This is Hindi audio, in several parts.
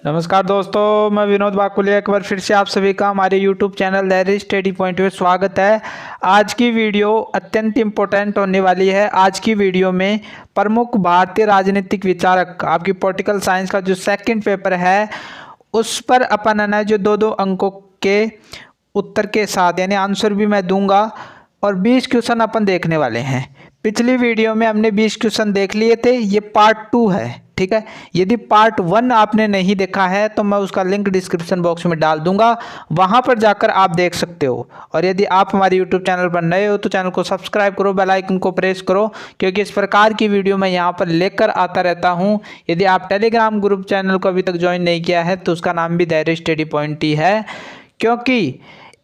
नमस्कार दोस्तों, मैं विनोद बाकुलिया एक बार फिर से आप सभी का हमारे YouTube channel that study point में स्वागत है। आज की वीडियो अत्यंत इम्पोर्टेंट होने वाली है। आज की वीडियो में प्रमुख भारतीय राजनीतिक विचारक, आपकी पॉलिटिकल साइंस का जो सेकंड पेपर है उस पर अपन है ना जो दो अंकों के उत्तर के साथ यानी आंसर भी मैं दूंगा और 20 क्वेश्चन अपन देखने वाले हैं। पिछली वीडियो में हमने 20 क्वेश्चन देख लिए थे, ये पार्ट 2 है, ठीक है। यदि पार्ट 1 आपने नहीं देखा है तो मैं उसका लिंक डिस्क्रिप्शन बॉक्स में डाल दूंगा, वहां पर जाकर आप देख सकते हो। और यदि आप हमारे यूट्यूब चैनल पर नए हो तो चैनल को सब्सक्राइब करो, बेल आइकन को प्रेस करो, क्योंकि इस प्रकार की वीडियो मैं यहाँ पर लेकर आता रहता हूँ। यदि आप टेलीग्राम ग्रुप चैनल को अभी तक ज्वाइन नहीं किया है तो उसका नाम भी दैट स्टडी पॉइंट ही है, क्योंकि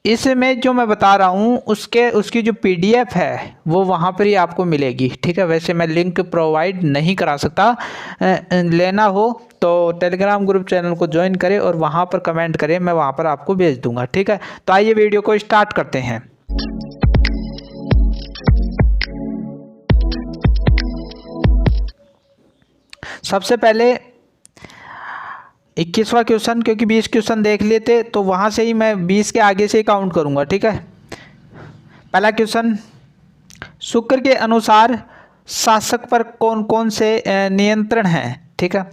इसमें जो मैं बता रहा हूँ उसकी जो पीडीएफ है वो वहाँ पर ही आपको मिलेगी, ठीक है। वैसे मैं लिंक प्रोवाइड नहीं करा सकता, लेना हो तो टेलीग्राम ग्रुप चैनल को ज्वाइन करें और वहाँ पर कमेंट करें, मैं वहाँ पर आपको भेज दूंगा, ठीक है। तो आइए वीडियो को स्टार्ट करते हैं। सबसे पहले 21वां क्वेश्चन, क्योंकि 20 क्वेश्चन देख लिए थे तो वहाँ से ही मैं 20 के आगे से ही काउंट करूँगा, ठीक है। पहला क्वेश्चन, शुक्र के अनुसार शासक पर कौन कौन से नियंत्रण हैं, ठीक है।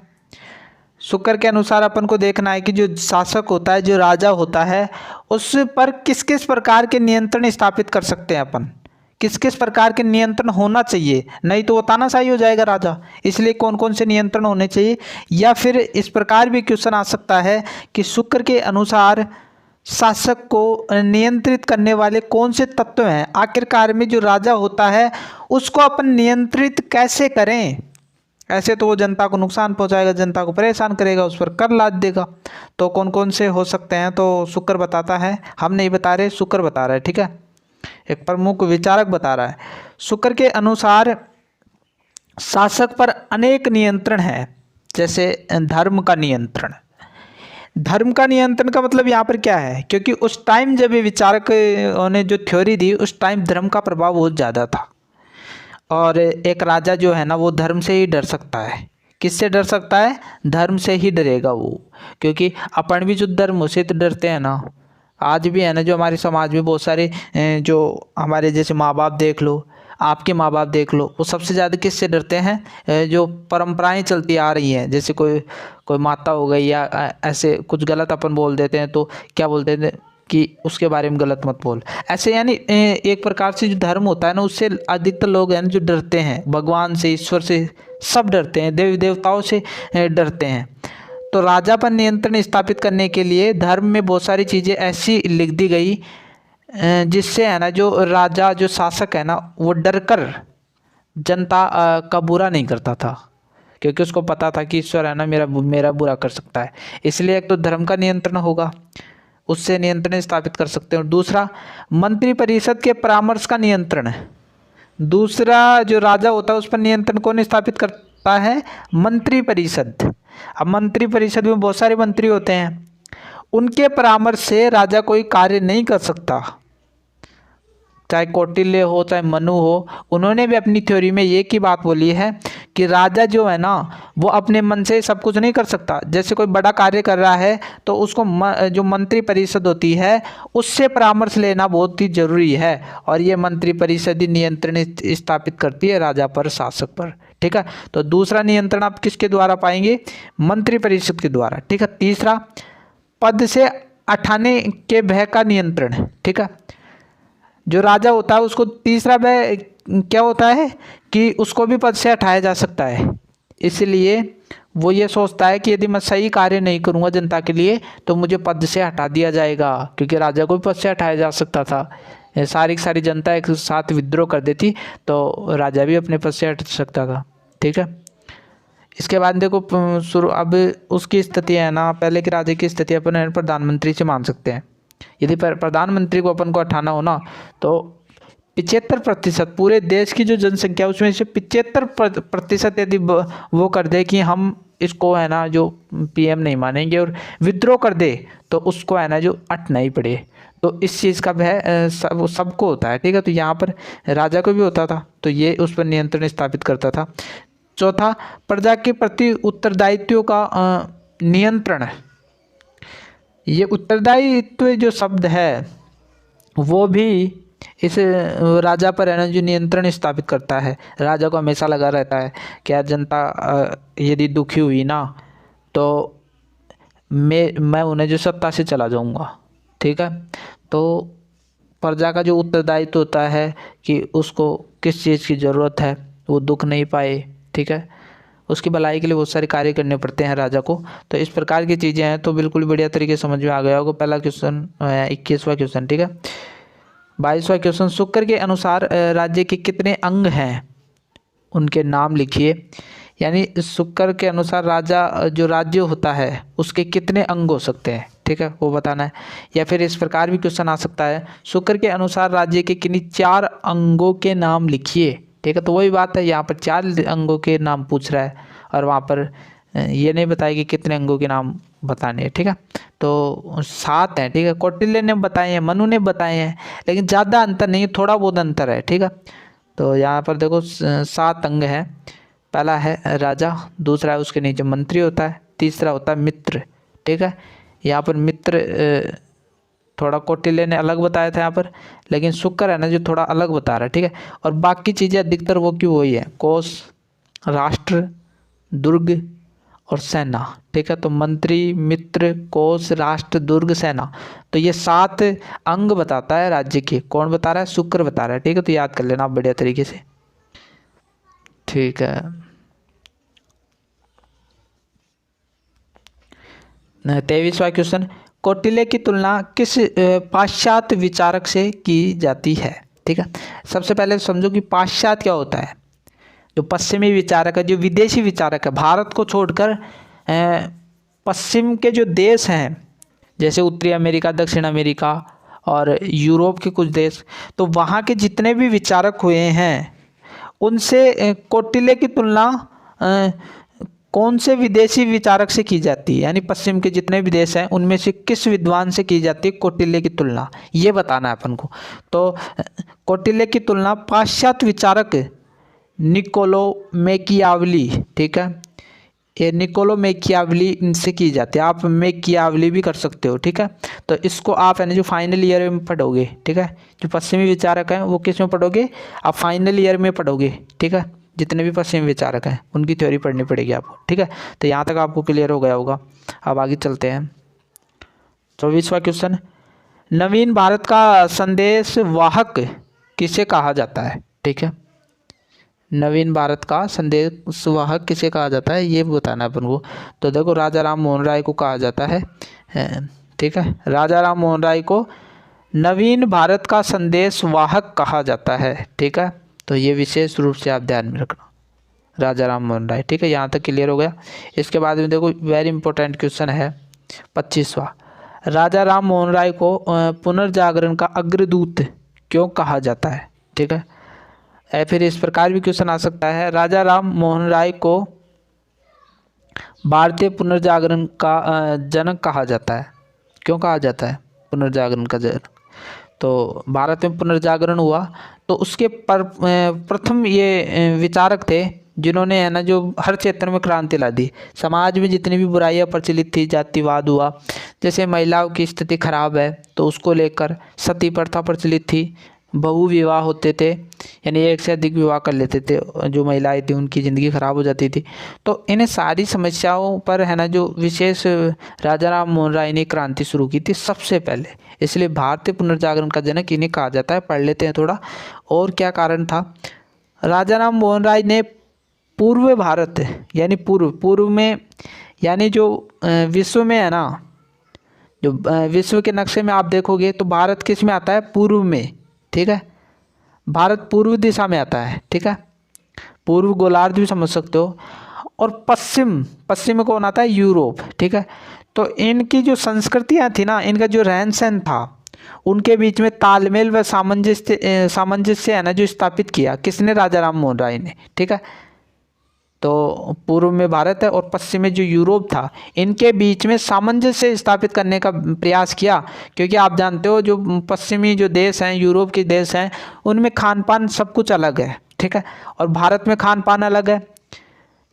शुक्र के अनुसार अपन को देखना है कि जो शासक होता है, जो राजा होता है, उस पर किस किस प्रकार के नियंत्रण स्थापित कर सकते हैं अपन, किस किस प्रकार के नियंत्रण होना चाहिए, नहीं तो वो तानाशाही हो जाएगा राजा। इसलिए कौन कौन से नियंत्रण होने चाहिए। या फिर इस प्रकार भी क्वेश्चन आ सकता है कि शुक्र के अनुसार शासक को नियंत्रित करने वाले कौन से तत्व हैं, आखिरकार में जो राजा होता है उसको अपन नियंत्रित कैसे करें। ऐसे तो वो जनता को नुकसान पहुंचाएगा, जनता को परेशान करेगा, उस पर कर लाद देगा। तो कौन कौन से हो सकते हैं तो शुक्र बताता है, हम नहीं बता रहे, शुक्र बता रहा है, ठीक है। एक प्रमुख विचारक बता रहा है। शुक्र के अनुसार शासक पर अनेक नियंत्रण है, जैसे धर्म का नियंत्रण। धर्म का नियंत्रण का मतलब यहाँ पर क्या है, क्योंकि उस टाइम जब ये विचारक ने जो थ्योरी दी उस टाइम धर्म का प्रभाव बहुत ज़्यादा था, और एक राजा जो है ना वो धर्म से ही डर सकता है। किससे डर सकता है? धर्म से ही डरेगा वो, क्योंकि अपन भी जो धर्म से तो डरते हैं ना, आज भी है ना जो हमारे समाज में बहुत सारे जो हमारे जैसे माँ बाप देख लो, आपके माँ बाप देख लो, वो सबसे ज़्यादा किससे डरते हैं? जो परंपराएं चलती आ रही हैं, जैसे कोई कोई माता हो गई या ऐसे कुछ गलत अपन बोल देते हैं तो क्या बोलते हैं कि उसके बारे में गलत मत बोल, ऐसे यानी एक प्रकार से जो धर्म होता है ना उससे अधिकतर लोग हैं जो डरते हैं। भगवान से, ईश्वर से सब डरते हैं, देवी देवताओं से डरते हैं। तो राजा पर नियंत्रण स्थापित करने के लिए धर्म में बहुत सारी चीज़ें ऐसी लिख दी गई जिससे है ना जो राजा, जो शासक है ना, वो डर कर जनता का बुरा नहीं करता था, क्योंकि उसको पता था कि ईश्वर है ना मेरा बुरा कर सकता है। इसलिए एक तो धर्म का नियंत्रण होगा, उससे नियंत्रण स्थापित कर सकते हैं। और दूसरा, मंत्री परिषद के परामर्श का नियंत्रण है। दूसरा जो राजा होता है उस पर नियंत्रण कौन स्थापित करता है? मंत्री परिषद। अब मंत्री परिषद में बहुत सारे मंत्री होते हैं, उनके परामर्श से राजा कोई कार्य नहीं कर सकता। चाहे कौटिल्य हो चाहे मनु हो, उन्होंने भी अपनी थ्योरी में ये की बात बोली है कि राजा जो है ना वो अपने मन से सब कुछ नहीं कर सकता। जैसे कोई बड़ा कार्य कर रहा है तो उसको जो मंत्री परिषद होती है उससे परामर्श लेना बहुत ही जरूरी है, और ये मंत्री परिषद ही नियंत्रण स्थापित करती है राजा पर, शासक पर, ठीक है। तो दूसरा नियंत्रण आप किसके द्वारा पाएंगे? मंत्री परिषद के द्वारा, ठीक है। तीसरा, पद से हटाने के भय का नियंत्रण, ठीक है। जो राजा होता है उसको तीसरा भय क्या होता है कि उसको भी पद से हटाया जा सकता है। इसलिए वो ये सोचता है कि यदि मैं सही कार्य नहीं करूँगा जनता के लिए तो मुझे पद से हटा दिया जाएगा, क्योंकि राजा को भी पद से हटाया जा सकता था। सारी जनता एक साथ विद्रोह कर देती तो राजा भी अपने पद से हट सकता था, ठीक है। इसके बाद देखो शुरू, अब उसकी स्थिति है ना, पहले के राजा की स्थिति अपन प्रधानमंत्री से मान सकते हैं। यदि प्रधानमंत्री को अपन को हटाना हो ना तो 75% पूरे देश की जो जनसंख्या है उसमें से 75% यदि वो कर दे कि हम इसको है ना जो पीएम नहीं मानेंगे और विद्रोह कर दे तो उसको है ना जो हटना ही पड़े। तो इस चीज़ का भय सबको होता है, ठीक है। तो यहाँ पर राजा को भी होता था, तो ये उस पर नियंत्रण स्थापित करता था। चौथा, प्रजा के प्रति उत्तरदायित्व का नियंत्रण, ये उत्तरदायित्व जो शब्द है वो भी इस राजा पर है ना जो नियंत्रण स्थापित करता है। राजा को हमेशा लगा रहता है कि यार जनता यदि दुखी हुई ना तो मैं उन्हें जो सत्ता से चला जाऊंगा, ठीक है। तो प्रजा का जो उत्तरदायित्व होता है कि उसको किस चीज़ की ज़रूरत है, वो दुख नहीं पाए, ठीक है, उसकी भलाई के लिए बहुत सारे कार्य करने पड़ते हैं राजा को। तो इस प्रकार की चीज़ें हैं। तो बिल्कुल बढ़िया तरीके से समझ में आ गया होगा। पहला क्वेश्चन 21वां क्वेश्चन, ठीक है। 22वां क्वेश्चन, शुक्र के अनुसार राज्य के कितने अंग हैं, उनके नाम लिखिए। यानी शुक्र के अनुसार राजा जो राज्य होता है उसके कितने अंग हो सकते हैं, ठीक है, वो बताना है। या फिर इस प्रकार भी क्वेश्चन आ सकता है, शुक्र के अनुसार राज्य के किन्हीं 4 अंगों के नाम लिखिए, ठीक है। तो वही बात है, यहाँ पर 4 अंगों के नाम पूछ रहा है और वहाँ पर ये नहीं बताया कि कितने अंगों के नाम बताने हैं, ठीक है। तो 7 हैं, ठीक है। कौटिल्य ने बताए हैं, मनु ने बताए हैं, लेकिन ज़्यादा अंतर नहीं है, थोड़ा बहुत अंतर है, ठीक है। तो यहाँ पर देखो 7 अंग हैं। पहला है राजा, दूसरा है उसके नीचे मंत्री होता है, तीसरा होता है मित्र, ठीक है। यहाँ पर मित्र थोड़ा कौटिल्य ने अलग बताया था यहाँ पर, लेकिन शुक्र है ना जो थोड़ा अलग बता रहा है, ठीक है। और बाकी चीज़ें अधिकतर वो की वही है, कोष, राष्ट्र, दुर्ग और सेना, ठीक है। तो मंत्री, मित्र, कोष, राष्ट्र, दुर्ग, सेना, तो ये 7 अंग बताता है राज्य के। कौन बता रहा है? शुक्र बता रहा है, ठीक है। तो याद कर लेना आप बढ़िया तरीके से, ठीक है। 23वां क्वेश्चन, कौटिल्य की तुलना किस पाश्चात्य विचारक से की जाती है, ठीक है। सबसे पहले समझो कि पाश्चात्य क्या होता है। जो पश्चिमी विचारक है, जो विदेशी विचारक है, भारत को छोड़कर पश्चिम के जो देश हैं जैसे उत्तरी अमेरिका, दक्षिण अमेरिका और यूरोप के कुछ देश, तो वहाँ के जितने भी विचारक हुए हैं उनसे कौटिल्य की तुलना कौन से विदेशी विचारक से की जाती है, यानी पश्चिम के जितने भी देश हैं उनमें से किस विद्वान से की जाती है कौटिल्य की तुलना, ये बताना है अपन को। तो कौटिल्य की तुलना पाश्चात्य विचारक निकोलो मैकियावली, ठीक है, ये निकोलो मैकियावली इनसे की जाती है। आप मैकियावली भी कर सकते हो, ठीक है। तो इसको आप है ना जो फाइनल ईयर में पढ़ोगे, ठीक है। जो पश्चिमी विचारक हैं वो किस में पढ़ोगे? आप फाइनल ईयर में पढ़ोगे, ठीक है। जितने भी पश्चिमी विचारक हैं उनकी थ्योरी पढ़नी पड़ेगी आपको, ठीक है। तो यहाँ तक आपको क्लियर हो गया होगा। अब आगे चलते हैं। 24वां क्वेश्चन, नवीन भारत का संदेश वाहक किसे कहा जाता है, ठीक है। नवीन भारत का संदेश वाहक किसे कहा जाता है ये बताना है अपन को। तो देखो राजा राम मोहन राय को कहा जाता है, ठीक है। राजा राम मोहन राय को नवीन भारत का संदेश वाहक कहा जाता है, ठीक है। तो ये विशेष रूप से आप ध्यान में रखना, राजा राम मोहन राय, ठीक है। यहाँ तक क्लियर हो गया। इसके बाद में देखो वेरी इंपॉर्टेंट क्वेश्चन है 25वां, राजा राम मोहन राय को पुनर्जागरण का अग्रदूत क्यों कहा जाता है, ठीक है। या फिर इस प्रकार भी क्वेश्चन आ सकता है, राजा राम मोहन राय को भारतीय पुनर्जागरण का जनक कहा जाता है, क्यों कहा जाता है पुनर्जागरण का जनक? तो भारत में पुनर्जागरण हुआ तो उसके प्रथम ये विचारक थे जिन्होंने है ना जो हर क्षेत्र में क्रांति ला दी। समाज में जितनी भी बुराइयां प्रचलित थी, जातिवाद हुआ, जैसे महिलाओं की स्थिति खराब है तो उसको लेकर, सती प्रथा प्रचलित थी, बहु विवाह होते थे, यानी एक से अधिक विवाह कर लेते थे, जो महिलाएं थी उनकी ज़िंदगी खराब हो जाती थी। तो इन्हें सारी समस्याओं पर है ना जो विशेष राजा राम मोहन राय ने क्रांति शुरू की थी सबसे पहले, इसलिए भारतीय पुनर्जागरण का जनक इन्हें कहा जाता है। पढ़ लेते हैं थोड़ा और क्या कारण था। राजा राम मोहन राय ने पूर्व भारत यानी पूर्व में, यानी जो विश्व में है ना, जो विश्व के नक्शे में आप देखोगे तो भारत किस में आता है? पूर्व में, ठीक है। भारत पूर्व दिशा में आता है, ठीक है। पूर्व गोलार्ध भी समझ सकते हो। और पश्चिम में कौन आता है? यूरोप, ठीक है। तो इनकी जो संस्कृतियाँ थी ना, इनका जो रहन सहन था, उनके बीच में तालमेल व सामंजस्य है ना जो स्थापित किया किसने? राजा राम मोहन राय ने, ठीक है। तो पूर्व में भारत है और पश्चिम में जो यूरोप था, इनके बीच में सामंजस्य स्थापित करने का प्रयास किया, क्योंकि आप जानते हो जो पश्चिमी जो देश हैं, यूरोप के देश हैं, उनमें खान पान सब कुछ अलग है, ठीक है। और भारत में खान पान अलग है।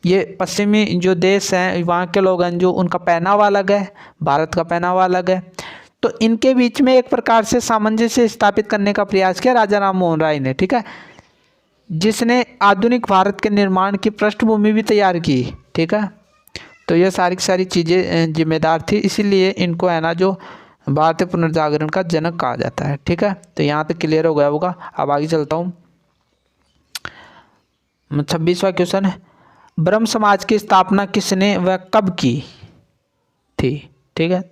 ये पश्चिमी जो देश हैं वहाँ के लोग हैं जो उनका पहनावा अलग है, भारत का पहनावा अलग है। तो इनके बीच में एक प्रकार से सामंजस्य स्थापित करने का प्रयास किया राजा राम मोहन राय ने, ठीक है, जिसने आधुनिक भारत के निर्माण की पृष्ठभूमि भी तैयार की, ठीक है। तो ये सारी सारी चीज़ें जिम्मेदार थी, इसीलिए इनको है ना जो भारतीय पुनर्जागरण का जनक कहा जाता है, ठीक है। तो यहाँ तक क्लियर हो गया होगा। अब आगे चलता हूँ। 26वां क्वेश्चन है, ब्रह्म समाज की स्थापना किसने व कब की थी, ठीक है।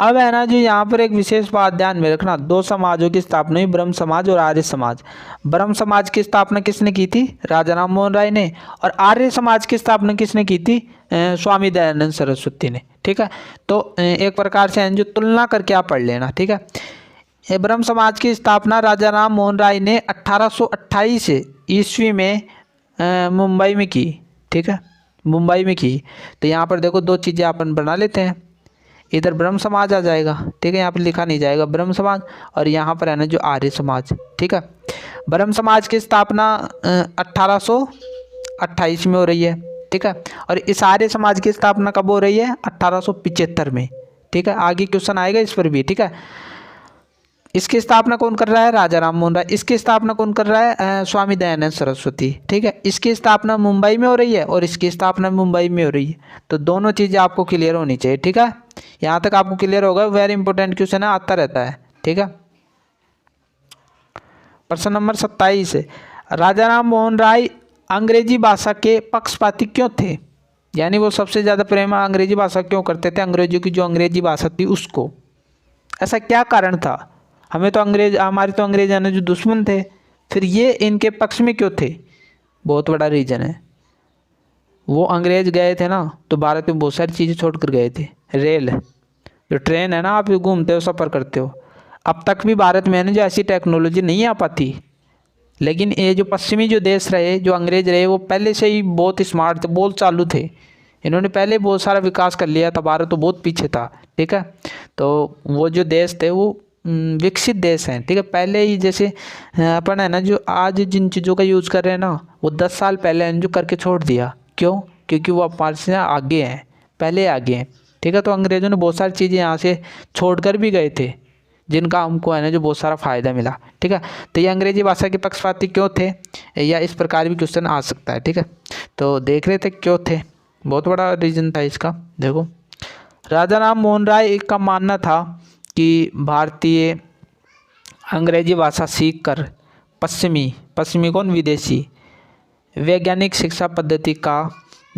अब है ना जो यहाँ पर एक विशेष बात ध्यान में रखना, दो समाजों की स्थापना हुई, ब्रह्म समाज और आर्य समाज। ब्रह्म समाज की स्थापना किसने की थी? राजा राम मोहन राय ने। और आर्य समाज की स्थापना किसने की थी? स्वामी दयानंद सरस्वती ने, ठीक है। तो एक प्रकार से जो तुलना करके आप पढ़ लेना, ठीक है। ब्रह्म समाज की स्थापना राजा राम मोहन राय ने 1828 ईस्वी में मुंबई में की, ठीक है, मुंबई में की। तो यहाँ पर देखो दो चीज़ें अपन बना लेते हैं, इधर ब्रह्म समाज आ जाएगा, ठीक है, यहाँ पर लिखा नहीं जाएगा ब्रह्म समाज, और यहाँ पर है ना जो आर्य समाज, ठीक है। ब्रह्म समाज की स्थापना 1828 में हो रही है, ठीक है, और इस आर्य समाज की स्थापना कब हो रही है? 1875 में, ठीक है। आगे क्वेश्चन आएगा इस पर भी, ठीक है। इसकी स्थापना कौन कर रहा है? राजा राम मोहन राय। इसकी स्थापना कौन कर रहा है? स्वामी दयानंद सरस्वती, ठीक है। इसकी स्थापना मुंबई में हो रही है और इसकी स्थापना मुंबई में हो रही है। तो दोनों चीज़ें आपको क्लियर होनी चाहिए, ठीक है। यहाँ तक आपको क्लियर होगा, वेरी इंपॉर्टेंट क्वेश्चन है, आता रहता है, ठीक है। प्रश्न नंबर 27 है, राजा राम मोहन राय अंग्रेजी भाषा के पक्षपाती क्यों थे? यानी वो सबसे ज़्यादा प्रेम अंग्रेजी भाषा क्यों करते थे? अंग्रेजों की जो अंग्रेजी भाषा थी उसको, ऐसा क्या कारण था? हमें तो हमारे तो अंग्रेज आने जो दुश्मन थे, फिर ये इनके पक्ष में क्यों थे? बहुत बड़ा रीज़न है। वो अंग्रेज गए थे ना तो भारत में बहुत सारी चीज़ें छोड़ कर गए थे। रेल, जो ट्रेन है ना, आप घूमते हो, सफ़र करते हो, अब तक भी भारत में है ना जो ऐसी टेक्नोलॉजी नहीं आ पाती। लेकिन ये जो पश्चिमी जो देश रहे, जो अंग्रेज रहे, वो पहले से ही बहुत स्मार्ट थे, बहुत चालू थे। इन्होंने पहले बहुत सारा विकास कर लिया था, भारत तो बहुत पीछे था, ठीक है। तो वो जो देश थे वो विकसित देश हैं, ठीक है। पहले ही जैसे अपन है ना जो आज जिन चीज़ों का यूज़ कर रहे हैं ना, वो 10 साल पहले जो करके छोड़ दिया। क्यों? क्योंकि वो हमारे से आगे हैं, पहले आगे हैं, ठीक है। तो अंग्रेज़ों ने बहुत सारी चीज़ें यहाँ से छोड़ कर भी गए थे, जिनका हमको है ना जो बहुत सारा फ़ायदा मिला, ठीक है। तो ये अंग्रेजी भाषा के पक्षपाती क्यों थे, या इस प्रकार भी क्वेश्चन आ सकता है, ठीक है। तो देख रहे थे क्यों थे, बहुत बड़ा रीज़न था इसका। देखो, राजा राम मोहन राय का मानना था कि भारतीय अंग्रेजी भाषा सीखकर पश्चिमी कौन? विदेशी वैज्ञानिक शिक्षा पद्धति का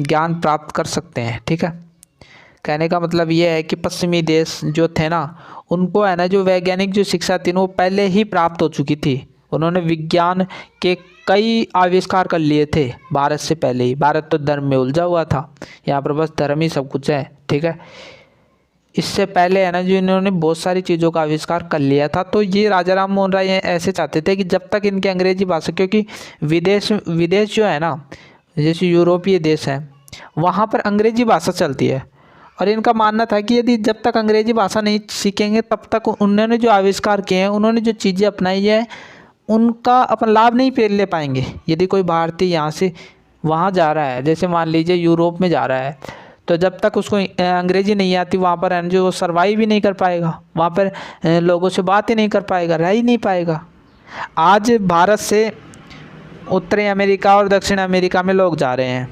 ज्ञान प्राप्त कर सकते हैं, ठीक है। कहने का मतलब ये है कि पश्चिमी देश जो थे ना, उनको है ना जो वैज्ञानिक जो शिक्षा थी वो पहले ही प्राप्त हो चुकी थी। उन्होंने विज्ञान के कई आविष्कार कर लिए थे भारत से पहले ही। भारत तो धर्म में उलझा हुआ था, यहाँ पर बस धर्म ही सब कुछ है, ठीक है। इससे पहले है ना जो इन्होंने बहुत सारी चीज़ों का आविष्कार कर लिया था। तो ये राजा राम मोहन राय ऐसे चाहते थे कि जब तक इनके अंग्रेजी भाषा, क्योंकि विदेश जो है ना, जैसे यूरोपीय देश हैं, वहाँ पर अंग्रेजी भाषा चलती है, और इनका मानना था कि यदि जब तक अंग्रेजी भाषा नहीं सीखेंगे तब तक उन्होंने जो आविष्कार किए हैं, उन्होंने जो चीज़ें अपनाई है, उनका अपन लाभ नहीं ले पाएंगे। यदि कोई भारतीय यहाँ से वहाँ जा रहा है, जैसे मान लीजिए यूरोप में जा रहा है, तो जब तक उसको अंग्रेजी नहीं आती, वहाँ पर है जो सर्वाइव ही नहीं कर पाएगा, वहाँ पर लोगों से बात ही नहीं कर पाएगा, रह ही नहीं पाएगा। आज भारत से उत्तरी अमेरिका और दक्षिण अमेरिका में लोग जा रहे हैं,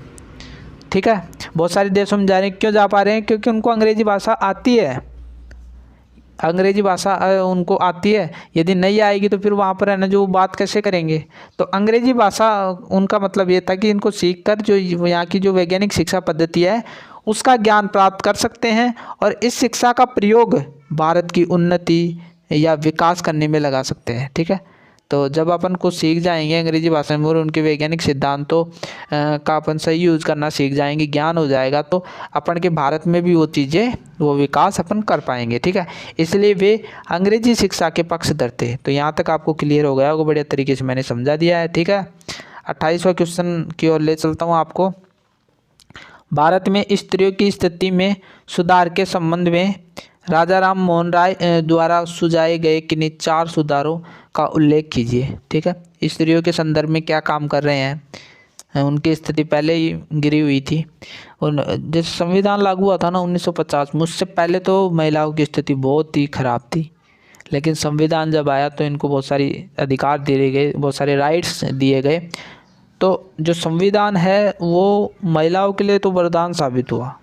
ठीक है, बहुत सारे देशों में जा रहे हैं। क्यों जा पा रहे हैं? क्योंकि उनको अंग्रेजी भाषा आती है, अंग्रेजी भाषा उनको आती है। यदि नहीं आएगी तो फिर वहाँ पर है ना जो बात कैसे करेंगे? तो अंग्रेजी भाषा उनका मतलब ये था कि इनको सीखकर जो यहाँ की जो वैज्ञानिक शिक्षा पद्धति है उसका ज्ञान प्राप्त कर सकते हैं, और इस शिक्षा का प्रयोग भारत की उन्नति या विकास करने में लगा सकते हैं, ठीक है। तो जब अपन को सीख जाएंगे अंग्रेजी भाषा में और उनके वैज्ञानिक सिद्धांतों का अपन सही यूज़ करना सीख जाएंगे, ज्ञान हो जाएगा, तो अपन के भारत में भी वो चीज़ें, वो विकास अपन कर पाएंगे, ठीक है। इसलिए वे अंग्रेजी शिक्षा के पक्षधर थे। तो यहाँ तक आपको क्लियर हो गया होगा, बढ़िया तरीके से मैंने समझा दिया है, ठीक है। 28वां क्वेश्चन की ओर ले चलता हूँ आपको। भारत में स्त्रियों की स्थिति में सुधार के संबंध में राजा राम मोहन राय द्वारा सुझाए गए किन्हीं 4 सुधारों का उल्लेख कीजिए, ठीक है। स्त्रियों के संदर्भ में क्या काम कर रहे हैं उनकी स्थिति पहले ही गिरी हुई थी। और जैसे संविधान लागू हुआ था ना 1950 में, उससे पहले तो महिलाओं की स्थिति बहुत ही ख़राब थी। लेकिन संविधान जब आया तो इनको बहुत सारी अधिकार दिए गए, बहुत सारे राइट्स दिए गए। तो जो संविधान है वो महिलाओं के लिए तो वरदान साबित हुआ,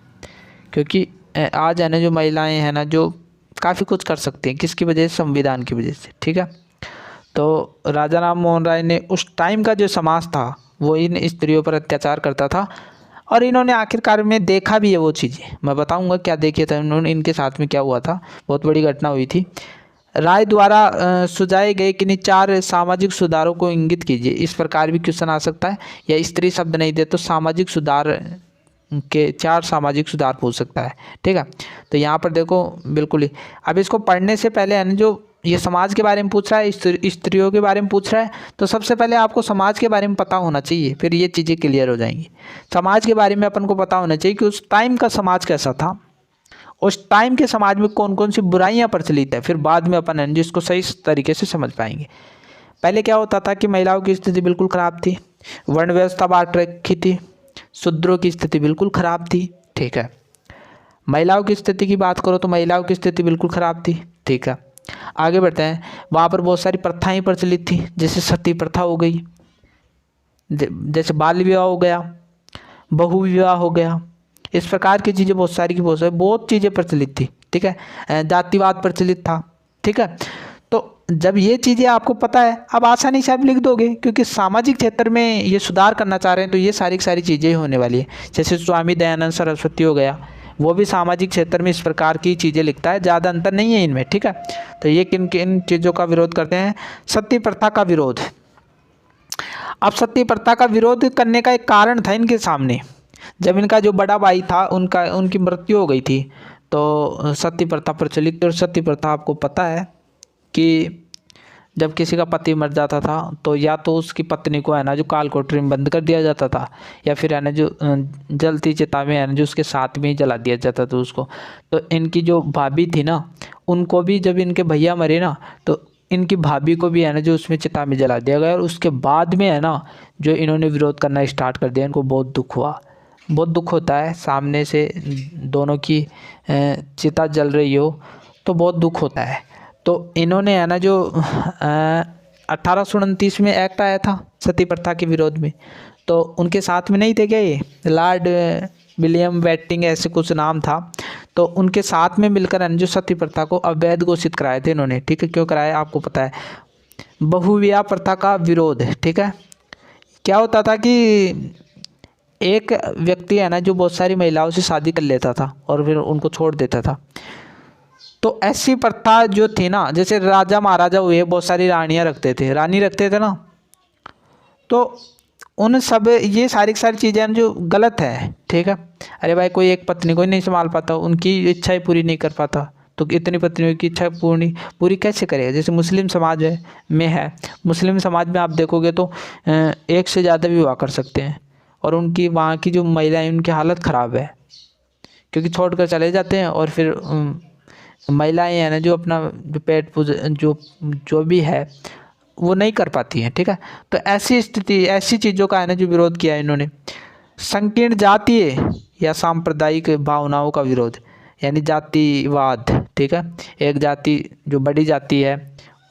क्योंकि आज है ना जो महिलाएं हैं ना जो काफ़ी कुछ कर सकती हैं, किसकी वजह से? संविधान की वजह से। ठीक है, तो राजा राम मोहन राय ने उस टाइम का जो समाज था वो इन स्त्रियों पर अत्याचार करता था, और इन्होंने आखिरकार में देखा भी है वो चीज़ें। मैं बताऊंगा क्या देखे था इन्होंने, इनके साथ में क्या हुआ था। बहुत बड़ी घटना हुई थी। राय द्वारा सुझाए गए किन्हीं 4 सामाजिक सुधारों को इंगित कीजिए। इस प्रकार भी क्वेश्चन आ सकता है, या स्त्री शब्द नहीं दे तो सामाजिक सुधार के 4 सामाजिक सुधार पूछ सकता है। ठीक है, तो यहाँ पर देखो बिल्कुल ही। अब इसको पढ़ने से पहले है ना जो ये समाज के बारे में पूछ रहा है, स्त्रियों के बारे में पूछ रहा है, तो सबसे पहले आपको समाज के बारे में पता होना चाहिए, फिर ये चीज़ें क्लियर हो जाएंगी। समाज के बारे में अपन को पता होना चाहिए कि उस टाइम का समाज कैसा था, उस टाइम के समाज में कौन कौन सी बुराइयां प्रचलित है, फिर बाद में अपन है जिसको सही तरीके से समझ पाएंगे। पहले क्या होता था कि महिलाओं की स्थिति बिल्कुल ख़राब थी, वर्ण व्यवस्था बांट रखी थी, शूद्रों की स्थिति बिल्कुल ख़राब थी। ठीक है, महिलाओं की स्थिति की बात करो तो महिलाओं की स्थिति बिल्कुल ख़राब थी। ठीक है, आगे बढ़ते हैं। वहाँ पर बहुत सारी प्रथाएं प्रचलित थी, जैसे सती प्रथा हो गई, जैसे बाल विवाह हो गया, बहु विवाह हो गया, इस प्रकार की चीज़ें बहुत सारी की बहुत चीज़ें प्रचलित थी। ठीक है, जातिवाद प्रचलित था। ठीक है, तो जब ये चीज़ें आपको पता है, अब आसानी से आप लिख दोगे, क्योंकि सामाजिक क्षेत्र में ये सुधार करना चाह रहे हैं, तो ये सारी की सारी चीज़ें होने वाली है। जैसे स्वामी दयानंद सरस्वती हो गया, वो भी सामाजिक क्षेत्र में इस प्रकार की चीज़ें लिखता है, ज़्यादा अंतर नहीं है इनमें। ठीक है, तो ये किन किन चीज़ों का विरोध करते हैं? सती प्रथा का विरोध। अब सती प्रथा का विरोध करने का एक कारण था इनके सामने। जब इनका जो बड़ा भाई था उनकी मृत्यु हो गई थी, तो सती प्रथा प्रचलित। और सती प्रथा आपको पता है कि जब किसी का पति मर जाता था तो या तो उसकी पत्नी को है ना जो काल कोठरी में बंद कर दिया जाता था, या फिर है ना जो जलती चिता में है ना जो उसके साथ में ही जला दिया जाता था उसको। तो इनकी जो भाभी थी ना, उनको भी जब इनके भैया मरे ना, तो इनकी भाभी को भी है ना जो उसमें चिता में जला दिया गया। और उसके बाद में है ना जो इन्होंने विरोध करना स्टार्ट कर दिया, इनको बहुत दुख हुआ। बहुत दुख होता है, सामने से दोनों की चिता जल रही हो तो बहुत दुख होता है। तो इन्होंने है ना जो 1829 में एक्ट आया था सती प्रथा के विरोध में, तो उनके साथ में नहीं थे क्या ये लॉर्ड विलियम वेटिंग, ऐसे कुछ नाम था। तो उनके साथ में मिलकर है जो सती प्रथा को अवैध घोषित कराए थे इन्होंने। ठीक है, क्यों कराया आपको पता है? बहुविवाह प्रथा का विरोध। ठीक है, क्या होता था कि एक व्यक्ति है ना जो बहुत सारी महिलाओं से शादी कर लेता था और फिर उनको छोड़ देता था। तो ऐसी प्रथा जो थी ना, जैसे राजा महाराजा हुए बहुत सारी रानियां रखते थे, रानी रखते थे ना, तो उन सब ये सारी चीज़ें जो गलत है। ठीक है, अरे भाई कोई एक पत्नी को नहीं संभाल पाता, उनकी इच्छाएं पूरी नहीं कर पाता, तो इतनी पत्नियों की इच्छा पूरी कैसे करेगा? जैसे मुस्लिम समाज में है, मुस्लिम समाज में आप देखोगे तो एक से ज़्यादा विवाह कर सकते हैं, और उनकी वहाँ की जो महिलाएं उनकी हालत ख़राब है, क्योंकि छोड़ कर चले जाते हैं। और फिर महिलाएं हैं ना जो अपना जो पेट जो भी है वो नहीं कर पाती हैं। ठीक है, तो ऐसी स्थिति, ऐसी चीज़ों का है ना जो विरोध किया इन्होंने। संकीर्ण जातीय या सांप्रदायिक भावनाओं का विरोध, यानी जातिवाद। ठीक है, एक जाति जो बड़ी जाति है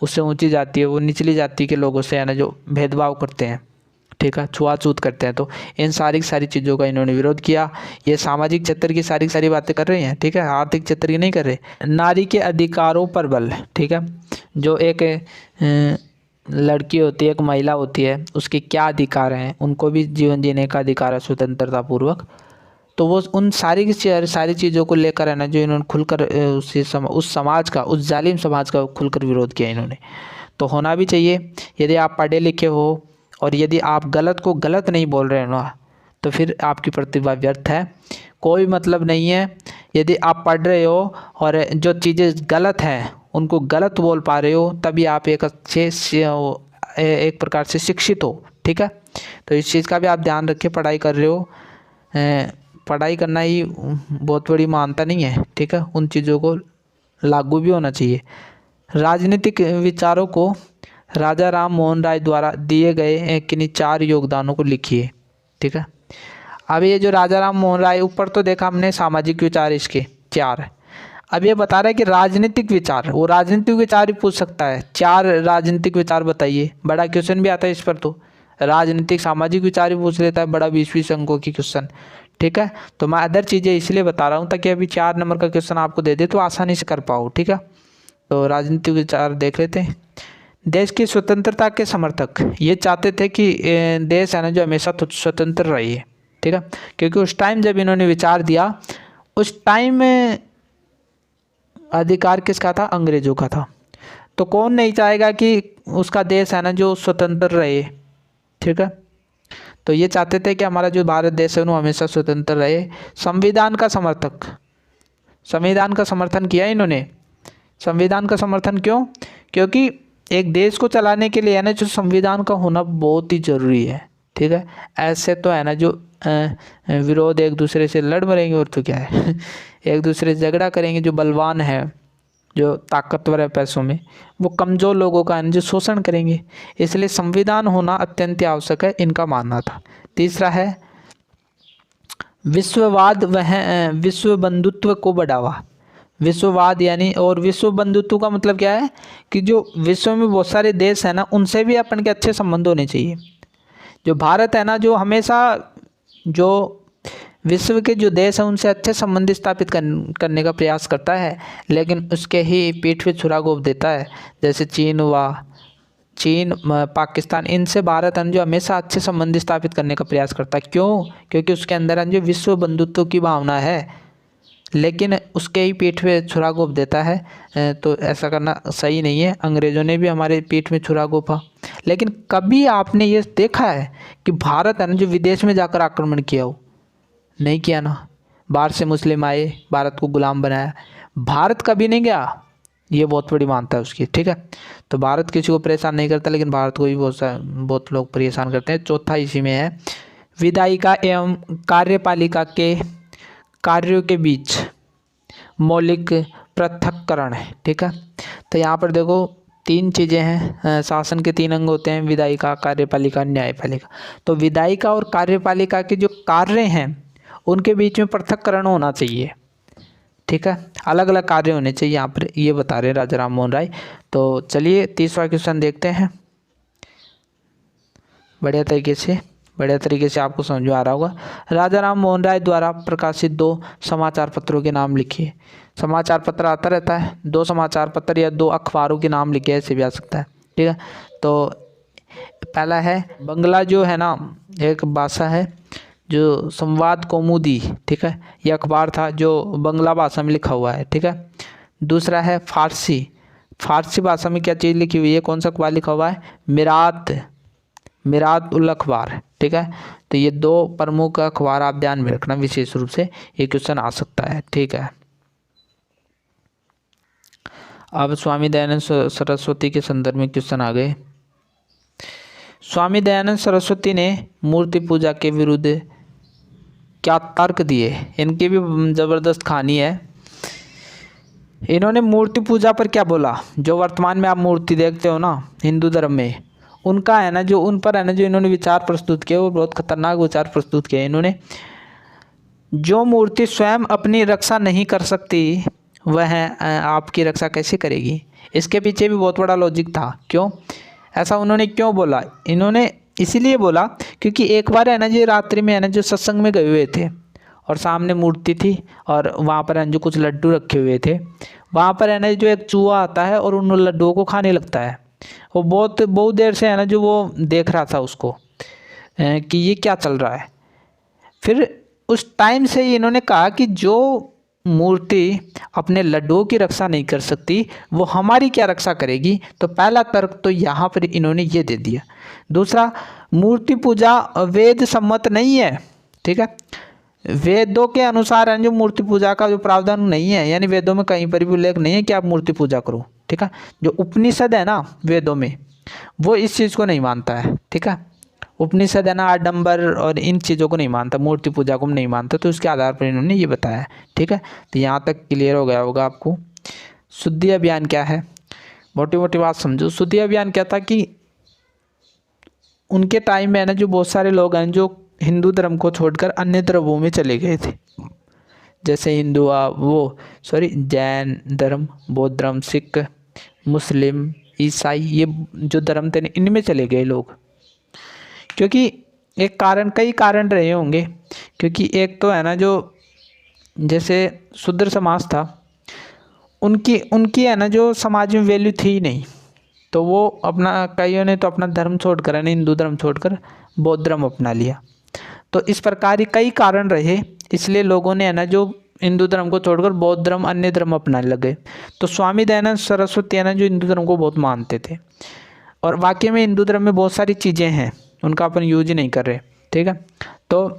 उससे ऊंची जाति है वो निचली जाति के लोगों से है ना जो भेदभाव करते हैं। ठीक है, छुआछूत करते हैं, तो इन सारी चीज़ों का इन्होंने विरोध किया। ये सामाजिक क्षेत्र की सारी बातें कर रहे हैं। ठीक है, आर्थिक क्षेत्र की नहीं कर रहे। नारी के अधिकारों पर बल। ठीक है, जो एक लड़की होती है, एक महिला होती है, उसके क्या अधिकार हैं, उनको भी जीवन जीने का अधिकार है स्वतंत्रता पूर्वक। तो वो उन सारी चीज़ों को लेकर है ना जो इन्होंने खुलकर उस समाज का, उस जालिम समाज का खुलकर विरोध किया इन्होंने। तो होना भी चाहिए, यदि आप पढ़े लिखे हो और यदि आप गलत को गलत नहीं बोल रहे हो ना, तो फिर आपकी प्रतिभा व्यर्थ है, कोई मतलब नहीं है। यदि आप पढ़ रहे हो और जो चीज़ें गलत हैं उनको गलत बोल पा रहे हो, तभी आप एक एक प्रकार से शिक्षित हो। ठीक है, तो इस चीज़ का भी आप ध्यान रखिए। पढ़ाई कर रहे हो, पढ़ाई करना ही बहुत बड़ी महानता नहीं है। ठीक है, उन चीज़ों को लागू भी होना चाहिए। राजनीतिक विचारों को राजा राम मोहन राय द्वारा दिए गए किन्हीं 4 योगदानों को लिखिए। ठीक है। अब ये जो राजा राम मोहन राय, ऊपर तो देखा हमने सामाजिक विचार इसके 4। अब ये बता रहा है कि राजनीतिक विचार, वो राजनीतिक विचार ही पूछ सकता है, 4 राजनीतिक विचार बताइए। बड़ा क्वेश्चन भी आता है इस पर, तो राजनीतिक सामाजिक विचार ही पूछ लेता है बड़ा 20-20 अंकों की क्वेश्चन, ठीक है। तो मैं अदर चीज़ें इसलिए बता रहा हूँ ताकि अभी 4 नंबर का क्वेश्चन आपको दे दे तो आसानी से कर पाओ, ठीक है। तो राजनीतिक विचार देख लेते हैं। देश की स्वतंत्रता के समर्थक ये चाहते थे कि देश है ना जो हमेशा स्वतंत्र रही है, ठीक है, क्योंकि उस टाइम जब इन्होंने विचार दिया उस टाइम में अधिकार किसका था? अंग्रेजों का था। तो कौन नहीं चाहेगा कि उसका देश है ना जो स्वतंत्र रहे, ठीक है। तो ये चाहते थे कि हमारा जो भारत देश है वो हमेशा स्वतंत्र रहे। संविधान का समर्थक, संविधान का समर्थन किया इन्होंने। संविधान का समर्थन क्यों? क्योंकि एक देश को चलाने के लिए है ना जो संविधान का होना बहुत ही ज़रूरी है, ठीक है। ऐसे तो है ना जो विरोध एक दूसरे से लड़ मरेंगे और तो क्या है एक दूसरे से झगड़ा करेंगे। जो बलवान है, जो ताकतवर है पैसों में, वो कमज़ोर लोगों का जो शोषण करेंगे। इसलिए संविधान होना अत्यंत आवश्यक है, इनका मानना था। तीसरा है विश्ववाद वह विश्व बंधुत्व को बढ़ावा। विश्ववाद यानी, और विश्व बंधुत्व का मतलब क्या है कि जो विश्व में बहुत सारे देश हैं ना उनसे भी अपन के अच्छे संबंध होने चाहिए। जो भारत है ना जो हमेशा जो विश्व के जो देश हैं उनसे अच्छे संबंध स्थापित करने का प्रयास करता है, लेकिन उसके ही पीठ पे छुरा घोंप देता है। जैसे चीन हुआ, चीन पाकिस्तान, इनसे भारत है जो हमेशा अच्छे संबंध स्थापित करने का प्रयास करता है। क्यों? क्योंकि उसके अंदर है जो विश्व बंधुत्व की भावना है, लेकिन उसके ही पीठ पे छुरा घोंप देता है। तो ऐसा करना सही नहीं है। अंग्रेज़ों ने भी हमारे पीठ में छुरा घोंपा, लेकिन कभी आपने ये देखा है कि भारत है ना जो विदेश में जाकर आक्रमण किया हो? नहीं किया ना। बाहर से मुस्लिम आए, भारत को गुलाम बनाया, भारत कभी नहीं गया। ये बहुत बड़ी मानता है उसकी, ठीक है। तो भारत किसी को परेशान नहीं करता, लेकिन भारत को भी बहुत लोग परेशान करते हैं। चौथा इसी में है विधायिका एवं कार्यपालिका के कार्यों के बीच मौलिक पृथक्करण है, ठीक है। तो यहाँ पर देखो 3 चीज़ें हैं। शासन के 3 अंग होते हैं, विधायिका, कार्यपालिका, न्यायपालिका। तो विधायिका और कार्यपालिका के जो कार्य हैं उनके बीच में पृथक्करण होना चाहिए, ठीक है। अलग अलग कार्य होने चाहिए, यहाँ पर ये बता रहे हैं राजा राम मोहन राय। तो चलिए तीसरा क्वेश्चन देखते हैं। बढ़िया तरीके से आपको समझ में आ रहा होगा। राजा राम मोहन राय द्वारा प्रकाशित 2 समाचार पत्रों के नाम लिखिए। समाचार पत्र आता रहता है, 2 समाचार पत्र या 2 अखबारों के नाम लिखे, ऐसे भी आ सकता है, ठीक है। तो पहला है बंगला, जो है ना एक भाषा है, जो संवाद कौमुदी, ठीक है, यह अखबार था जो बंगला भाषा में लिखा हुआ है, ठीक है। दूसरा है फारसी, फारसी भाषा में क्या चीज़ लिखी हुई है? कौन सा अखबार लिखा हुआ है? मिरात उल अखबार, ठीक है। तो ये 2 प्रमुख अखबार आप ध्यान में रखना, विशेष रूप से ये क्वेश्चन आ सकता है, ठीक है। अब स्वामी दयानंद सरस्वती के संदर्भ में क्वेश्चन आ गए। स्वामी दयानंद सरस्वती ने मूर्ति पूजा के विरुद्ध क्या तर्क दिए? इनकी भी ज़बरदस्त कहानी है। इन्होंने मूर्ति पूजा पर क्या बोला? जो वर्तमान में आप मूर्ति देखते हो ना हिंदू धर्म में, उनका है ना जो उन पर है ना जो इन्होंने विचार प्रस्तुत किए, वो बहुत खतरनाक विचार प्रस्तुत किए इन्होंने। जो मूर्ति स्वयं अपनी रक्षा नहीं कर सकती वह आपकी रक्षा कैसे करेगी? इसके पीछे भी बहुत बड़ा लॉजिक था। क्यों ऐसा उन्होंने क्यों बोला? इन्होंने इसीलिए बोला क्योंकि एक बार है ना जो रात्रि में है ना जो सत्संग में गए हुए थे और सामने मूर्ति थी और वहाँ पर है जो कुछ लड्डू रखे हुए थे, वहाँ पर है ना जो एक चूहा आता है और उन लड्डुओं को खाने लगता है। वो बहुत देर से है ना जो वो देख रहा था उसको कि ये क्या चल रहा है। फिर उस टाइम से ही इन्होंने कहा कि जो मूर्ति अपने लड्डुओं की रक्षा नहीं कर सकती वो हमारी क्या रक्षा करेगी? तो पहला तर्क तो यहाँ पर इन्होंने ये दे दिया। दूसरा, मूर्ति पूजा वेद सम्मत नहीं है, ठीक है। वेदों के अनुसार है जो मूर्ति पूजा का जो प्रावधान नहीं है, यानी वेदों में कहीं पर भी उल्लेख नहीं है कि आप मूर्ति पूजा करो, ठीक है। जो उपनिषद है ना वेदों में, वो इस चीज़ को नहीं मानता है, ठीक है। उपनिषद है ना आडंबर और इन चीज़ों को नहीं मानता, मूर्ति पूजा को नहीं मानता, तो उसके आधार पर इन्होंने ये बताया, ठीक है। तो यहाँ तक क्लियर हो गया होगा आपको। शुद्धि अभियान क्या है? मोटी मोटी बात समझो। शुद्धि अभियान क्या था कि उनके टाइम में है ना जो बहुत सारे लोग हैं जो हिंदू धर्म को छोड़कर अन्य धर्मों में चले गए थे। जैसे हिंदू जैन धर्म, बौद्ध धर्म, सिख, मुस्लिम, ईसाई, ये जो धर्म थे इनमें चले गए लोग। क्योंकि कई कारण रहे होंगे। क्योंकि एक तो है ना, जो जैसे शूद्र समाज था, उनकी है ना जो समाज में वैल्यू थी नहीं, तो वो कईयों ने तो अपना धर्म छोड़कर, है ना, हिंदू धर्म छोड़कर बौद्ध धर्म अपना लिया। तो इस प्रकार ही कई कारण रहे, इसलिए लोगों ने है ना जो हिंदू धर्म को छोड़कर बौद्ध धर्म, अन्य धर्म अपनाने लगे। तो स्वामी दयानंद सरस्वती है ना जो हिंदू धर्म को बहुत मानते थे, और वाकई में हिंदू धर्म में बहुत सारी चीज़ें हैं उनका अपन यूज ही नहीं कर रहे, ठीक है। तो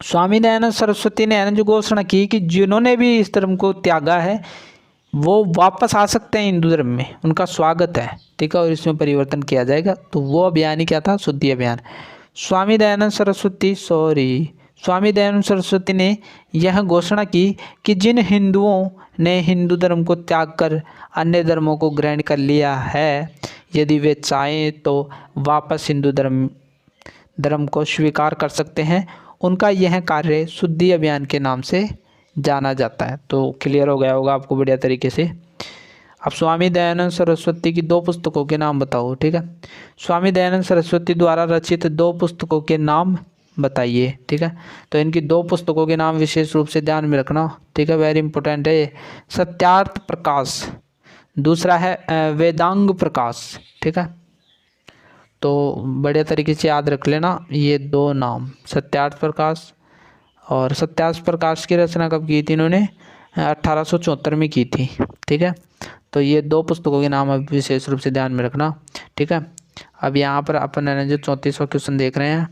स्वामी दयानंद सरस्वती ने है ना जो घोषणा की कि जिन्होंने भी इस धर्म को त्यागा है वो वापस आ सकते हैं हिंदू धर्म में, उनका स्वागत है, ठीक है, और इसमें परिवर्तन किया जाएगा। तो वो अभियान ही क्या था? शुद्धि अभियान। स्वामी दयानंद सरस्वती ने यह घोषणा की कि जिन हिंदुओं ने हिंदू धर्म को त्याग कर अन्य धर्मों को ग्रहण कर लिया है, यदि वे चाहें तो वापस हिंदू धर्म को स्वीकार कर सकते हैं। उनका यह कार्य शुद्धि अभियान के नाम से जाना जाता है। तो क्लियर हो गया होगा आपको बढ़िया तरीके से। अब स्वामी दयानंद सरस्वती की 2 पुस्तकों के नाम बताओ, ठीक है। स्वामी दयानंद सरस्वती द्वारा रचित 2 पुस्तकों के नाम बताइए, ठीक है। तो इनकी 2 पुस्तकों के नाम विशेष रूप से ध्यान में रखना, ठीक है, वेरी इंपॉर्टेंट है। सत्यार्थ प्रकाश, दूसरा है वेदांग प्रकाश, ठीक है। तो बढ़िया तरीके से याद रख लेना ये 2 नाम, सत्यार्थ प्रकाश। और सत्यार्थ प्रकाश की रचना कब की थी इन्होंने? 1874 में की थी, ठीक है। तो ये 2 पुस्तकों के नाम अब विशेष रूप से ध्यान में रखना, ठीक है। अब यहाँ पर अपन जो 34वां क्वेश्चन देख रहे हैं,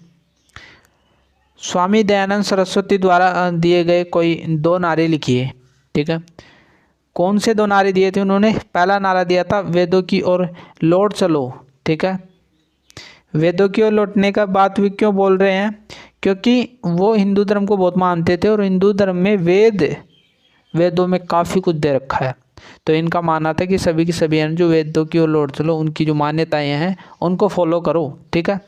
स्वामी दयानंद सरस्वती द्वारा दिए गए कोई 2 नारे लिखिए, ठीक है। कौन से 2 नारे दिए थे उन्होंने? पहला नारा दिया था वेदों की ओर लौट चलो, ठीक है। वेदों की ओर लौटने का बात भी क्यों बोल रहे हैं? क्योंकि वो हिंदू धर्म को बहुत मानते थे और हिंदू धर्म में वेदों में काफ़ी कुछ दे रखा है। तो इनका मानना था कि सभी की सभी हैं जो वेदों की ओर लौट चलो, उनकी जो मान्यताएं हैं उनको फॉलो करो, ठीक है।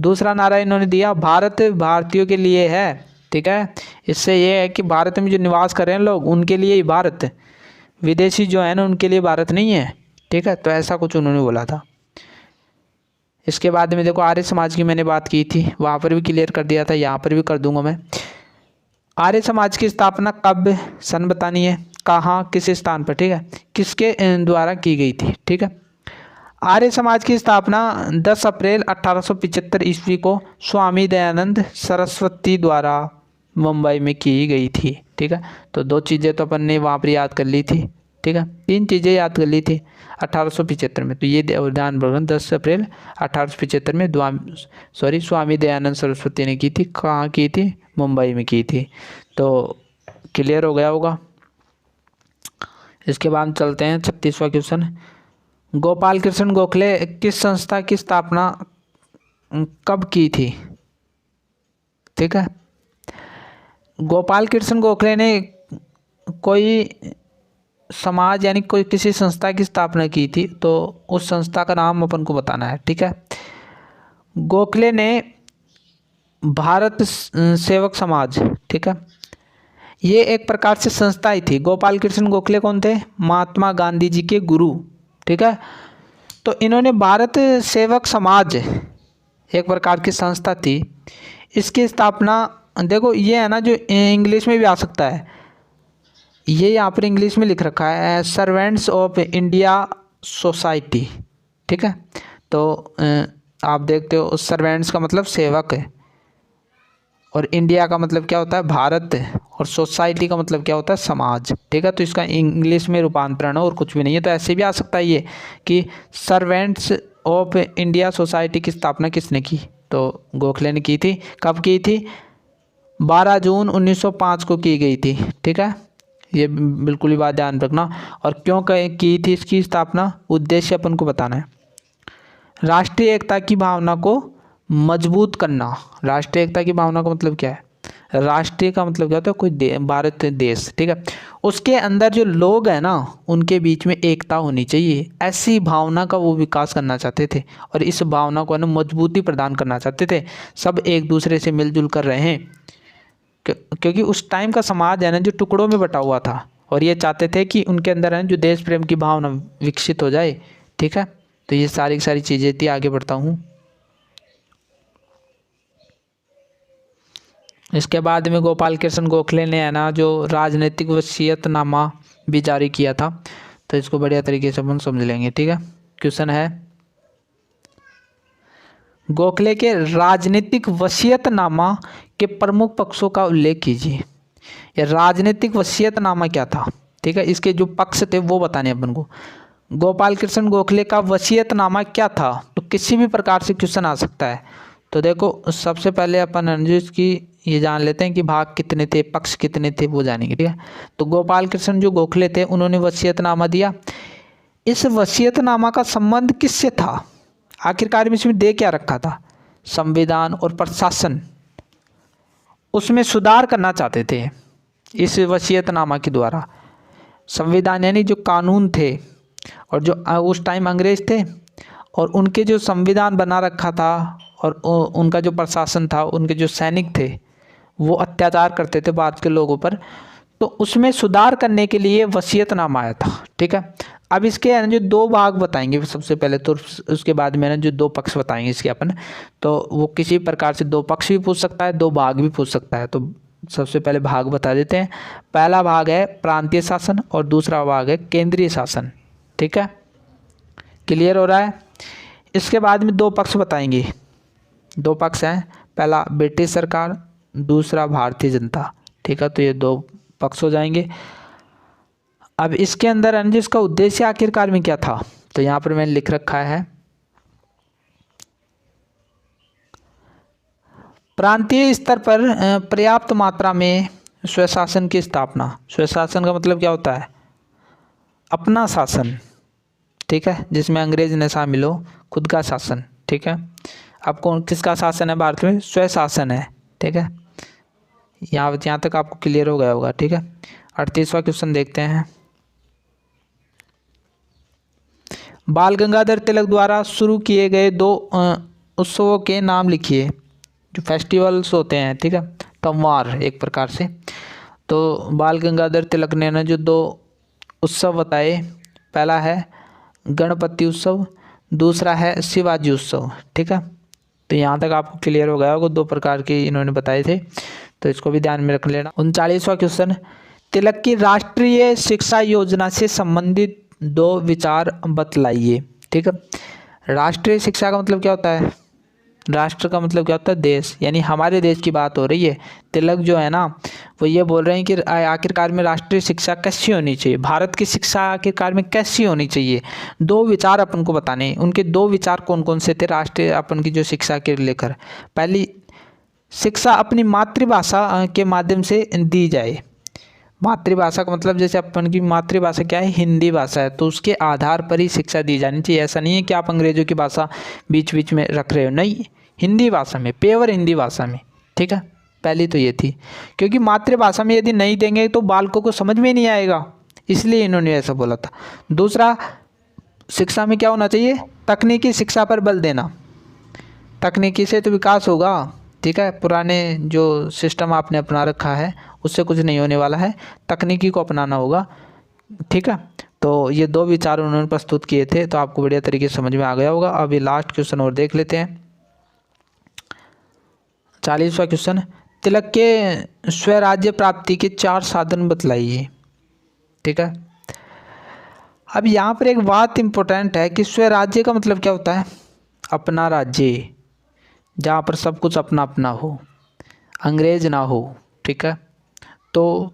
दूसरा नारा इन्होंने दिया भारत भारतीयों के लिए है, ठीक है। इससे ये है कि भारत में जो निवास कर रहे हैं लोग उनके लिए ही भारत, विदेशी जो है ना उनके लिए भारत नहीं है, ठीक है। तो ऐसा कुछ उन्होंने बोला था। इसके बाद में देखो आर्य समाज की मैंने बात की थी, वहाँ पर भी क्लियर कर दिया था, यहाँ पर भी कर दूंगा मैं। आर्य समाज की स्थापना कब, सन बतानी है, कहाँ, किस स्थान पर, ठीक है, किसके द्वारा की गई थी, ठीक है। आर्य समाज की स्थापना 10 अप्रैल 1875 ईस्वी को स्वामी दयानंद सरस्वती द्वारा मुंबई में की गई थी, ठीक है। तो 2 चीज़ें तो अपन ने वहाँ पर याद कर ली थी, ठीक है। 3 चीज़ें याद कर ली थी 1875 में। तो ये ध्यान रखना 10 अप्रैल 1875 में स्वामी दयानंद सरस्वती ने की थी। कहाँ की थी? मुंबई में की थी। तो क्लियर हो गया होगा। इसके बाद चलते हैं 36वां क्वेश्चन। गोपाल कृष्ण गोखले किस संस्था की स्थापना कब की थी? ठीक है, गोपाल कृष्ण गोखले ने कोई समाज यानी कोई किसी संस्था की स्थापना की थी, तो उस संस्था का नाम अपन को बताना है, ठीक है। गोखले ने भारत सेवक समाज, ठीक है, ये एक प्रकार से संस्था ही थी। गोपाल कृष्ण गोखले कौन थे? महात्मा गांधी जी के गुरु, ठीक है। तो इन्होंने भारत सेवक समाज एक प्रकार की संस्था थी, इसकी स्थापना देखो ये है ना जो इंग्लिश में भी आ सकता है, ये यहाँ पर इंग्लिश में लिख रखा है सर्वेंट्स ऑफ इंडिया सोसाइटी, ठीक है। तो आप देखते हो सर्वेंट्स का मतलब सेवक है, और इंडिया का मतलब क्या होता है? भारत, और सोसाइटी का मतलब क्या होता है? समाज, ठीक है। तो इसका इंग्लिश में रूपांतरण और कुछ भी नहीं है। तो ऐसे भी आ सकता है ये कि सर्वेंट्स ऑफ इंडिया सोसाइटी की स्थापना किसने की? तो गोखले ने की थी। कब की थी? 12 जून 1905 को की गई थी, ठीक है। ये बिल्कुल ही बात ध्यान रखना। और क्यों की थी इसकी स्थापना? उद्देश्य अपन को बताना है, राष्ट्रीय एकता की भावना को मजबूत करना। राष्ट्रीय एकता की भावना का मतलब क्या है? राष्ट्रीय का मतलब क्या होता है, कोई भारत देश, ठीक है। उसके अंदर जो लोग हैं ना, उनके बीच में एकता होनी चाहिए, ऐसी भावना का वो विकास करना चाहते थे और इस भावना को ना मजबूती प्रदान करना चाहते थे। सब एक दूसरे से मिलजुल कर रहे हैं क्योंकि उस टाइम का समाज है ना जो टुकड़ों में बटा हुआ था और ये चाहते थे कि उनके अंदर है जो देश प्रेम की भावना विकसित हो जाए, ठीक है। तो ये सारी सारी चीज़ें थी। आगे बढ़ता हूँ। इसके बाद में गोपाल कृष्ण गोखले ने है ना जो राजनीतिक वसीयतनामा भी जारी किया था, तो इसको बढ़िया तरीके से अपन समझ लेंगे, ठीक है। क्वेश्चन है, गोखले के राजनीतिक वसीयतनामा के प्रमुख पक्षों का उल्लेख कीजिए। ये राजनीतिक वसीयतनामा क्या था, ठीक है, इसके जो पक्ष थे वो बताने अपन को। गोपाल कृष्ण गोखले का वसीयतनामा क्या था, तो किसी भी प्रकार से क्वेश्चन आ सकता है। तो देखो सबसे पहले अपन इसकी ये जान लेते हैं कि भाग कितने थे, पक्ष कितने थे, वो जानेंगे, ठीक है। तो गोपाल कृष्ण जो गोखले थे उन्होंने वसीयतनामा दिया। इस वसीयतनामा का संबंध किससे था, आखिरकार में इसमें दे क्या रखा था, संविधान और प्रशासन, उसमें सुधार करना चाहते थे इस वसीयतनामा के द्वारा। संविधान यानी जो कानून थे और जो उस टाइम अंग्रेज थे और उनके जो संविधान बना रखा था और उनका जो प्रशासन था, उनके जो सैनिक थे वो अत्याचार करते थे भारत के लोगों पर, तो उसमें सुधार करने के लिए वसीयतनामा आया था, ठीक है। अब इसके है ना जो दो भाग बताएंगे सबसे पहले, तो उसके बाद में ना जो दो पक्ष बताएंगे इसके अपन, तो वो किसी प्रकार से दो पक्ष भी पूछ सकता है, दो भाग भी पूछ सकता है। तो सबसे पहले भाग बता देते हैं। पहला भाग है प्रांतीय शासन और दूसरा भाग है केंद्रीय शासन, ठीक है। क्लियर हो रहा है। इसके बाद में दो पक्ष बताएंगे, दो पक्ष हैं, पहला ब्रिटिश सरकार, दूसरा भारतीय जनता, ठीक है। तो ये दो पक्ष हो जाएंगे। अब इसके अंदर अंजिस का उद्देश्य आखिरकार में क्या था, तो यहाँ पर मैंने लिख रखा है प्रांतीय स्तर पर पर्याप्त मात्रा में स्वशासन की स्थापना। स्वशासन का मतलब क्या होता है, अपना शासन, ठीक है, जिसमें अंग्रेज न शामिल हो, खुद का शासन, ठीक है। अब कौन किसका शासन है भारत में, स्वशासन है, ठीक है। यहाँ तक आपको क्लियर हो गया होगा, ठीक है। 38वां क्वेश्चन देखते हैं। बाल गंगाधर तिलक द्वारा शुरू किए गए दो उत्सवों के नाम लिखिए, जो फेस्टिवल्स होते हैं, ठीक है, त्योहार एक प्रकार से। तो बाल गंगाधर तिलक ने ना जो दो उत्सव बताए, पहला है गणपति उत्सव, दूसरा है शिवाजी उत्सव, ठीक है। तो यहाँ तक आपको क्लियर हो गया होगा, दो प्रकार के इन्होंने बताए थे, तो इसको भी ध्यान में रख लेना। 39वां क्वेश्चन, तिलक की राष्ट्रीय शिक्षा योजना से संबंधित दो विचार बतलाइए, ठीक है। राष्ट्रीय शिक्षा का मतलब क्या होता है, राष्ट्र का मतलब क्या होता है, देश, यानी हमारे देश की बात हो रही है। तिलक जो है ना वो ये बोल रहे हैं कि आखिरकार में राष्ट्रीय शिक्षा कैसी होनी चाहिए, भारत की शिक्षा आखिरकार में कैसी होनी चाहिए। दो विचार अपन को बताने, उनके दो विचार कौन कौन से थे राष्ट्रीय अपन की जो शिक्षा के लेकर। पहली, शिक्षा अपनी मातृभाषा के माध्यम से दी जाए। मातृभाषा का मतलब जैसे अपन की मातृभाषा क्या है, हिंदी भाषा है, तो उसके आधार पर ही शिक्षा दी जानी चाहिए। ऐसा नहीं है कि आप अंग्रेजों की भाषा बीच बीच में रख रहे हो, नहीं, हिंदी भाषा में, पेवर हिंदी भाषा में, ठीक है। पहली तो ये थी, क्योंकि मातृभाषा में यदि नहीं देंगे तो बालकों को समझ में नहीं आएगा, इसलिए इन्होंने ऐसा बोला था। दूसरा, शिक्षा में क्या होना चाहिए, तकनीकी शिक्षा पर बल देना। तकनीकी से तो विकास होगा, ठीक है। पुराने जो सिस्टम आपने अपना रखा है उससे कुछ नहीं होने वाला है, तकनीकी को अपनाना होगा, ठीक है। तो ये दो विचार उन्होंने प्रस्तुत किए थे, तो आपको बढ़िया तरीके से समझ में आ गया होगा। अभी लास्ट क्वेश्चन और देख लेते हैं। 40वां क्वेश्चन, तिलक के स्वराज्य प्राप्ति के 4 साधन बतलाइए, ठीक है। अब यहाँ पर एक बात इम्पोर्टेंट है कि स्वराज्य का मतलब क्या होता है, अपना राज्य, जहाँ पर सब कुछ अपना अपना हो, अंग्रेज ना हो, ठीक है। तो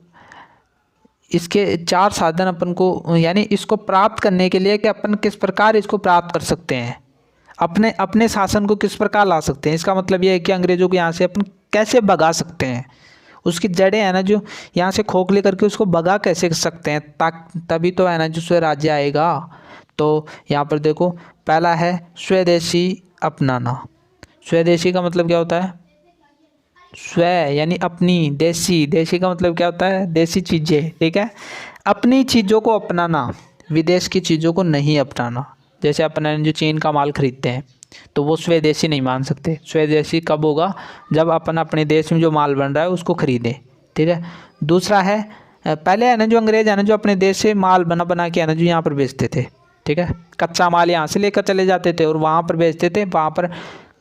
इसके 4 साधन अपन को, यानी इसको प्राप्त करने के लिए कि अपन किस प्रकार इसको प्राप्त कर सकते हैं, अपने अपने शासन को किस प्रकार ला सकते हैं। इसका मतलब ये है कि अंग्रेजों को यहाँ से अपन कैसे भगा सकते हैं, उसकी जड़ें है ना जो यहाँ से खोखले करके उसको भगा कैसे सकते हैं, तभी तो है ना जो स्वराज्य आएगा। तो यहाँ पर देखो, पहला है स्वदेशी अपनाना। स्वदेशी का मतलब क्या होता है, स्व यानी अपनी, देसी, देसी का मतलब क्या होता है, देसी चीज़ें, ठीक है। अपनी चीज़ों को अपनाना, विदेश की चीज़ों को नहीं अपनाना। जैसे अपन जो चीन का माल खरीदते हैं तो वो स्वदेशी नहीं मान सकते। स्वदेशी कब होगा, जब अपन अपने देश में जो माल बन रहा है उसको खरीदें, ठीक है। दूसरा है पहले है ना जो अंग्रेज है ना जो अपने देश से माल बना बना के है ना जो यहाँ पर बेचते थे, ठीक है। कच्चा माल यहाँ से लेकर चले जाते थे और वहाँ पर बेचते थे, वहाँ पर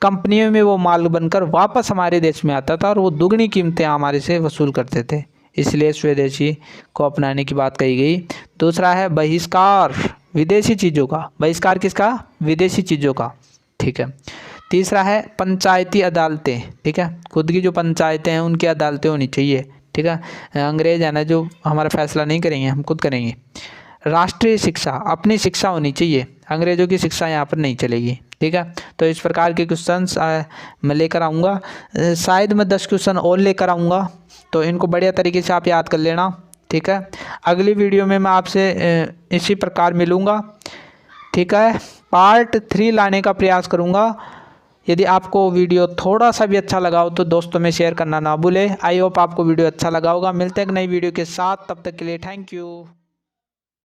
कंपनियों में वो माल बनकर वापस हमारे देश में आता था और वो दुगनी कीमतें हमारे से वसूल करते थे, इसलिए स्वदेशी को अपनाने की बात कही गई। दूसरा है बहिष्कार विदेशी चीज़ों का, बहिष्कार किसका, विदेशी चीज़ों का, ठीक है। तीसरा है पंचायती अदालतें, ठीक है, खुद की जो पंचायतें हैं उनकी अदालतें होनी चाहिए, ठीक है। अंग्रेज है ना जो हमारा फैसला नहीं करेंगे, हम खुद करेंगे। राष्ट्रीय शिक्षा, अपनी शिक्षा होनी चाहिए, अंग्रेज़ों की शिक्षा यहाँ पर नहीं चलेगी, ठीक है। तो इस प्रकार के क्वेश्चंस मैं लेकर आऊँगा, शायद मैं 10 क्वेश्चन और लेकर आऊँगा, तो इनको बढ़िया तरीके से आप याद कर लेना, ठीक है। अगली वीडियो में मैं आपसे इसी प्रकार मिलूँगा, ठीक है। पार्ट 3 लाने का प्रयास करूँगा। यदि आपको वीडियो थोड़ा सा भी अच्छा लगा हो तो दोस्तों में शेयर करना ना भूलें। आई होप आपको वीडियो अच्छा लगा होगा। मिलते हैं एक नई वीडियो के साथ, तब तक के लिए थैंक यू।